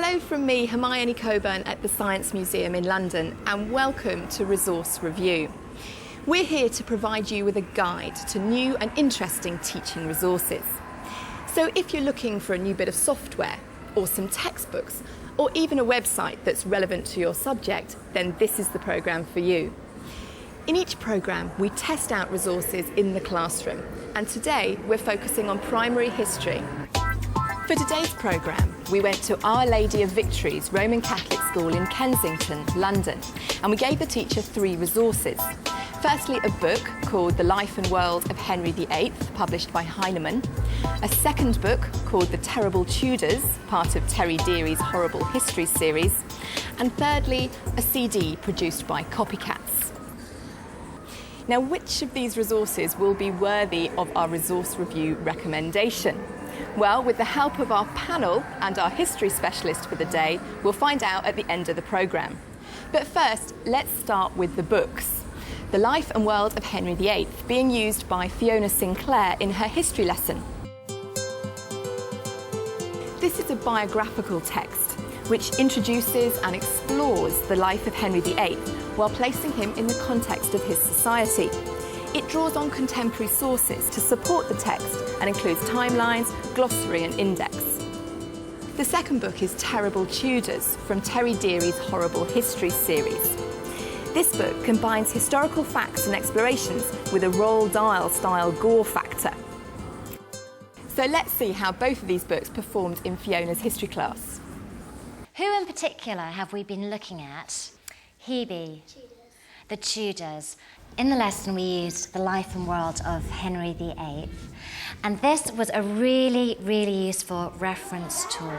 Hello from me, Hermione Coburn at the Science Museum in London, and welcome to Resource Review. We're here to provide you with a guide to new and interesting teaching resources. So if you're looking for a new bit of software, or some textbooks, or even a website that's relevant to your subject, then this is the programme for you. In each programme, we test out resources in the classroom, and today we're focusing on primary history. For today's programme, we went to Our Lady of Victories Roman Catholic School in Kensington, London, and we gave the teacher 3 resources. Firstly, a book called The Life and World of Henry VIII, published by Heinemann. A second book called The Terrible Tudors, part of Terry Deary's Horrible History series. And thirdly, a CD produced by Copycats. Now, which of these resources will be worthy of our resource review recommendation? Well, with the help of our panel and our history specialist for the day, we'll find out at the end of the programme. But first, let's start with the books. The Life and World of Henry VIII, being used by Fiona Sinclair in her history lesson. This is a biographical text which introduces and explores the life of Henry VIII while placing him in the context of his society. It draws on contemporary sources to support the text and includes timelines, glossary and index. The second book is Terrible Tudors from Terry Deary's Horrible History series. This book combines historical facts and explorations with a Roald Dahl style gore factor. So let's see how both of these books performed in Fiona's history class. Who in particular have we been looking at? Hebe. The Tudors. In the lesson we used The Life and World of Henry VIII, and this was a really useful reference tool.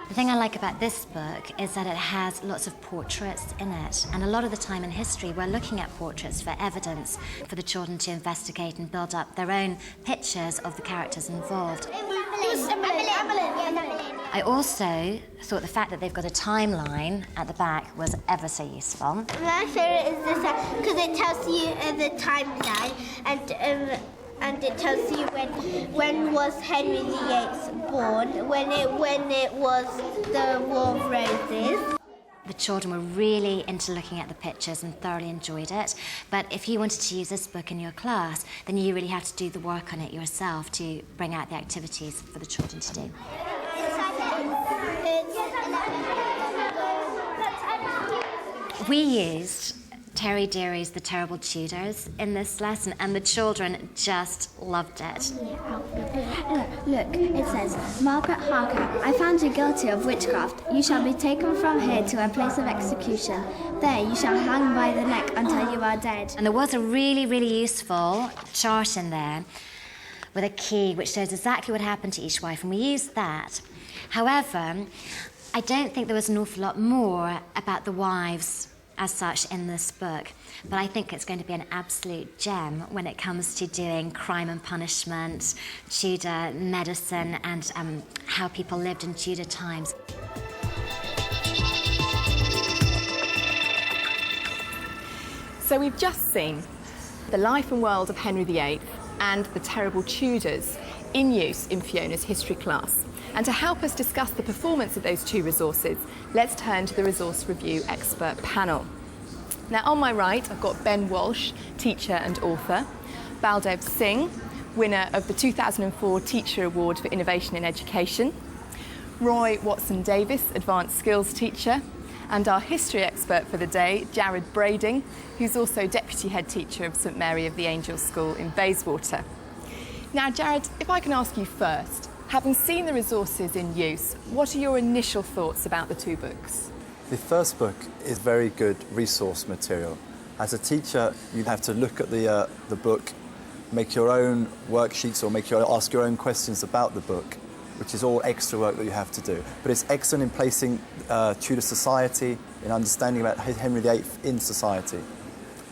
The thing I like about this book is that it has lots of portraits in it, and a lot of the time in history we're looking at portraits for evidence for the children to investigate and build up their own pictures of the characters involved. I also thought the fact that they've got a timeline at the back was ever so useful. My favourite is this because it tells you the timeline and it tells you when was Henry VIII born, when it was the War of Roses. The children were really into looking at the pictures and thoroughly enjoyed it. But if you wanted to use this book in your class, then you really had to do the work on it yourself to bring out the activities for the children to do. We used Terry Deary's The Terrible Tudors in this lesson, and the children just loved it. Look, it says, Margaret Harker, I found you guilty of witchcraft. You shall be taken from here to a place of execution. There you shall hang by the neck until you are dead. And there was a really useful chart in there with a key which shows exactly what happened to each wife, and we used that. However, I don't think there was an awful lot more about the wives as such in this book, but I think it's going to be an absolute gem when it comes to doing crime and punishment, Tudor medicine, and how people lived in Tudor times. So we've just seen The Life and World of Henry VIII and The Terrible Tudors in use in Fiona's history class. And to help us discuss the performance of those 2 resources, let's turn to the Resource Review expert panel. Now, on my right, I've got Ben Walsh, teacher and author, Baldev Singh, winner of the 2004 Teacher Award for Innovation in Education, Roy Watson-Davis, advanced skills teacher, and our history expert for the day, Jared Brading, who's also deputy head teacher of St Mary of the Angels School in Bayswater. Now, Jared, if I can ask you first, having seen the resources in use, what are your initial thoughts about the 2 books? The first book is very good resource material. As a teacher, you'd have to look at the book, make your own worksheets or ask your own questions about the book, which is all extra work that you have to do. But it's excellent in placing Tudor society, in understanding about Henry VIII in society.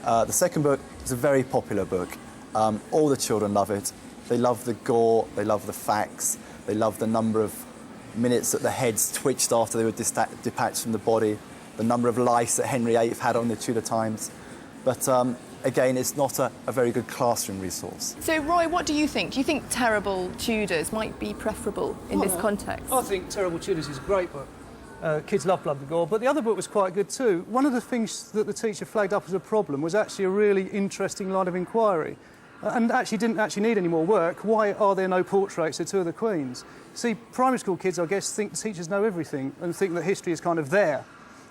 The second book is a very popular book. All the children love it. They love the gore, they love the facts, they love the number of minutes that the heads twitched after they were detached from the body, the number of lice that Henry VIII had on the Tudor times. But again, it's not a very good classroom resource. So, Roy, what do you think? Do you think Terrible Tudors might be preferable in this context? I think Terrible Tudors is a great book. Kids love Blood and Gore, but the other book was quite good too. One of the things that the teacher flagged up as a problem was actually a really interesting line of inquiry. And actually didn't need any more work. Why are there no portraits of two of the queens? See, primary school kids, I guess, think the teachers know everything and think that history is kind of there.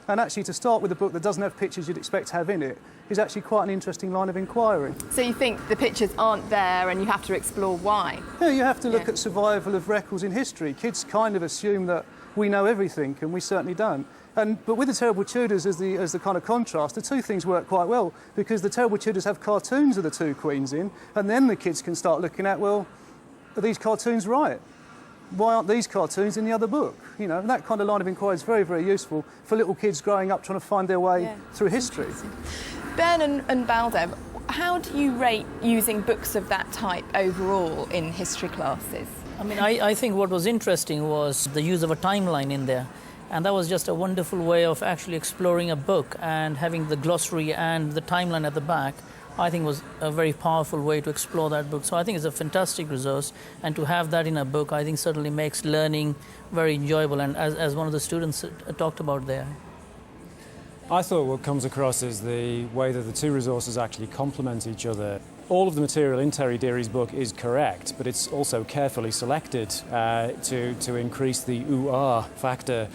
And actually to start with a book that doesn't have pictures you'd expect to have in it is actually quite an interesting line of inquiry. So you think the pictures aren't there and you have to explore why? Yeah, you have to look at survival of records in history. Kids kind of assume that we know everything, and we certainly don't. But with the Terrible Tudors as the kind of contrast, the two things work quite well, because the Terrible Tudors have cartoons of the two queens in, and then the kids can start looking at, well, are these cartoons right? Why aren't these cartoons in the other book? You know, and that kind of line of inquiry is very, very useful for little kids growing up trying to find their way through history. Ben and Baldev, how do you rate using books of that type overall in history classes? I mean, I think what was interesting was the use of a timeline in there. And that was just a wonderful way of actually exploring a book, and having the glossary and the timeline at the back, I think was a very powerful way to explore that book. So I think it's a fantastic resource, and to have that in a book, I think certainly makes learning very enjoyable, and as one of the students talked about there. I thought what comes across is the way that the two resources actually complement each other. All of the material in Terry Deary's book is correct, but it's also carefully selected to increase the ooh-ah factor.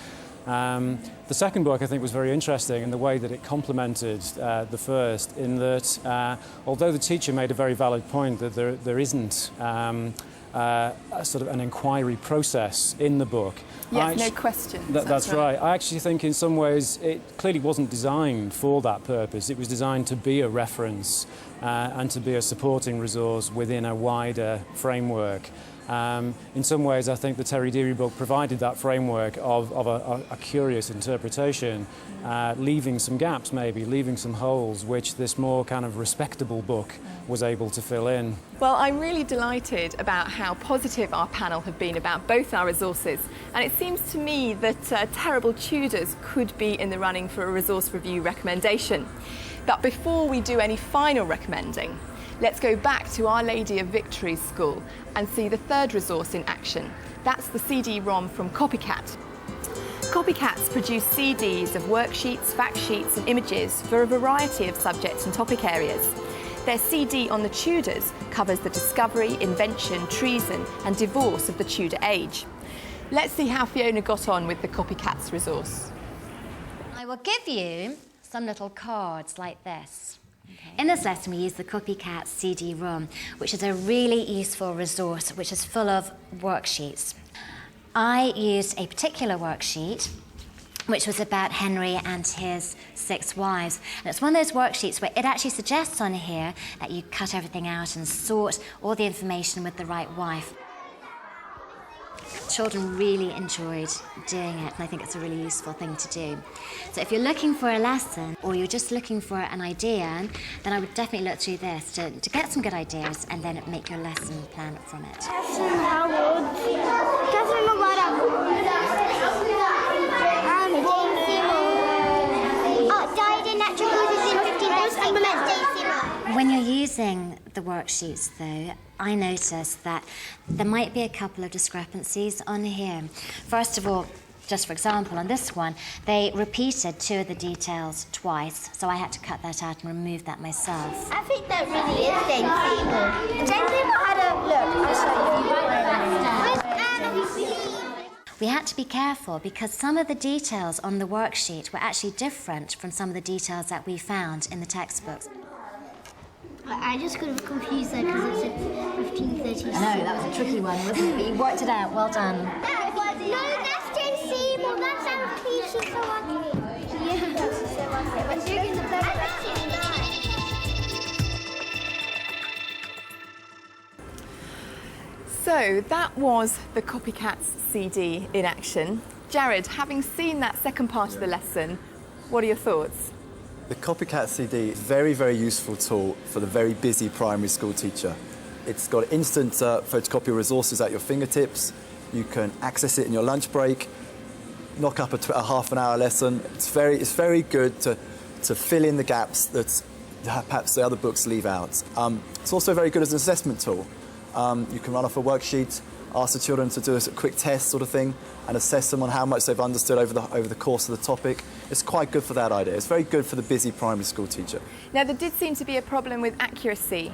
The second book, I think, was very interesting in the way that it complemented the first, in that although the teacher made a very valid point that there isn't a sort of an inquiry process in the book. Yes, no questions. That's right. I actually think in some ways it clearly wasn't designed for that purpose. It was designed to be a reference and to be a supporting resource within a wider framework. In some ways, I think the Terry Deary book provided that framework of a curious interpretation, leaving some gaps maybe, leaving some holes, which this more kind of respectable book was able to fill in. Well, I'm really delighted about how positive our panel have been about both our resources, and it seems to me that Terrible Tudors could be in the running for a resource review recommendation. But before we do any final recommending, let's go back to Our Lady of Victory School and see the third resource in action. That's the CD-ROM from Copycat. Copycats produce CDs of worksheets, fact sheets and images for a variety of subjects and topic areas. Their CD on the Tudors covers the discovery, invention, treason and divorce of the Tudor age. Let's see how Fiona got on with the Copycats resource. I will give you some little cards like this. In this lesson, we use the Copycat CD-ROM, which is a really useful resource which is full of worksheets. I used a particular worksheet which was about Henry and his 6 wives. And it's one of those worksheets where it actually suggests on here that you cut everything out and sort all the information with the right wife. Children really enjoyed doing it, and I think it's a really useful thing to do. So if you're looking for a lesson or you're just looking for an idea, then I would definitely look through this to get some good ideas and then make your lesson plan from it. Catherine Howard. Catherine died in natural causes in 1536. When you're using the worksheets, though, I noticed that there might be a couple of discrepancies on here. First of all, just for example, on this one, they repeated 2 of the details twice, so I had to cut that out and remove that myself. I think that really is Jane Seymour. Jane Seymour had a look. We had to be careful because some of the details on the worksheet were actually different from some of the details that we found in the textbooks. I just got confused there because it said 1536. I know, that was a tricky one, wasn't it? But you worked it out. Well done. No, that's Jane Seymour. That's how she's so lucky. Yeah, that's so lucky. But digging the So that was the Copycats CD in action. Jared, having seen that second part of the lesson, what are your thoughts? The Copycat CD is a very, very useful tool for the very busy primary school teacher. It's got instant photocopy resources at your fingertips. You can access it in your lunch break, knock up a half an hour lesson. It's very good to fill in the gaps that perhaps the other books leave out. It's also very good as an assessment tool. You can run off a worksheet, ask the children to do a quick test sort of thing and assess them on how much they've understood over the course of the topic. It's quite good for that idea. It's very good for the busy primary school teacher. Now, there did seem to be a problem with accuracy.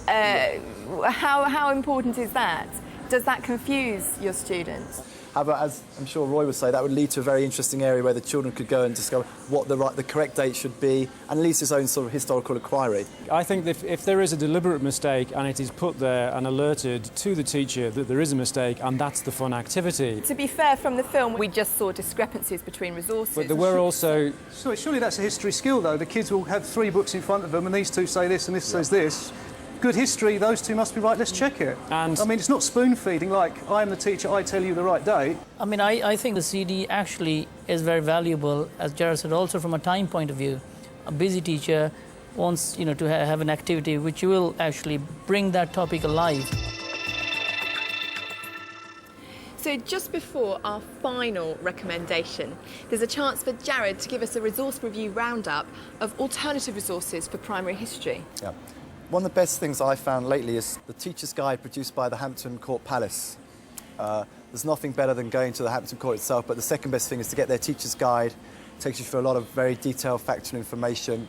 How important is that? Does that confuse your students? However, as I'm sure Roy would say, that would lead to a very interesting area where the children could go and discover what the correct date should be, and at least its own sort of historical inquiry. I think that if there is a deliberate mistake and it is put there and alerted to the teacher that there is a mistake, and that's the fun activity. To be fair, from the film, we just saw discrepancies between resources. But there were also... Surely that's a history skill, though. The kids will have 3 books in front of them, and these two say this and this says this. Good history, those two must be right, let's check it. And I mean, it's not spoon-feeding like, I am the teacher, I tell you the right date. I mean, I think the CD actually is very valuable, as Jared said, also from a time point of view. A busy teacher wants, to have an activity which will actually bring that topic alive. So just before our final recommendation, there's a chance for Jared to give us a resource review roundup of alternative resources for primary history. Yeah. One of the best things I found lately is the Teacher's Guide produced by the Hampton Court Palace. There's nothing better than going to the Hampton Court itself, but the second best thing is to get their Teacher's Guide. It takes you through a lot of very detailed factual information.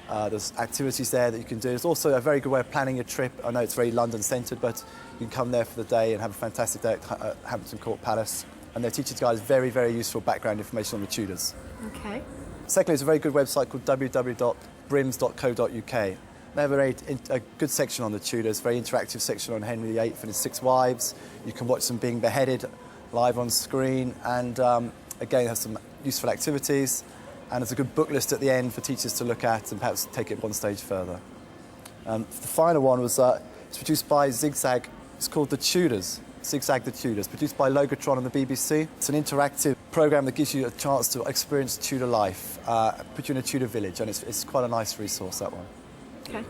There's activities there that you can do. It's also a very good way of planning your trip. I know it's very London-centred, but you can come there for the day and have a fantastic day at Hampton Court Palace. And their Teacher's Guide is very, very useful background information on the Tudors. Okay. Secondly, there's a very good website called www.brims.co.uk. They have a good section on the Tudors, very interactive section on Henry VIII and his 6 wives. You can watch them being beheaded live on screen, and again, have some useful activities. And there's a good book list at the end for teachers to look at and perhaps take it one stage further. The final one was it's produced by Zigzag. It's called The Tudors, Zigzag The Tudors, produced by Logotron and the BBC. It's an interactive programme that gives you a chance to experience Tudor life, put you in a Tudor village, and it's quite a nice resource, that one. Okay.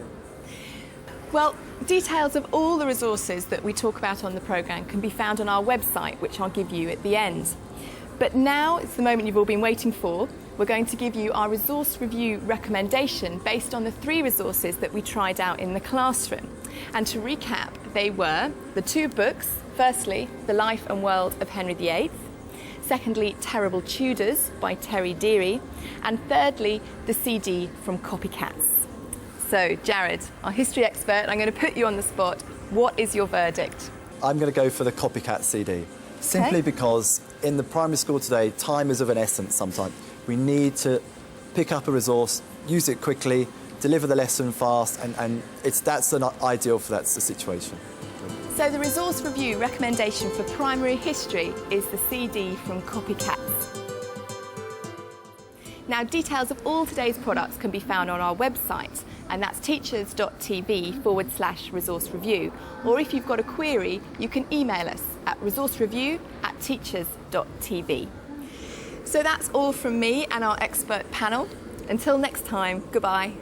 Well, details of all the resources that we talk about on the programme can be found on our website, which I'll give you at the end. But now it's the moment you've all been waiting for. We're going to give you our resource review recommendation based on the 3 resources that we tried out in the classroom. And to recap, they were the 2 books. Firstly, The Life and World of Henry VIII. Secondly, Terrible Tudors by Terry Deary. And thirdly, the CD from Copycats. So, Jared, our history expert, I'm going to put you on the spot. What is your verdict? I'm going to go for the Copycat CD, simply because in the primary school today, time is of an essence sometimes. We need to pick up a resource, use it quickly, deliver the lesson fast, and that's an ideal for that situation. So the resource review recommendation for primary history is the CD from Copycats. Now, details of all today's products can be found on our website, and that's teachers.tv/resource review. Or if you've got a query, you can email us at resourcereview@teachers.tv. So that's all from me and our expert panel. Until next time, goodbye.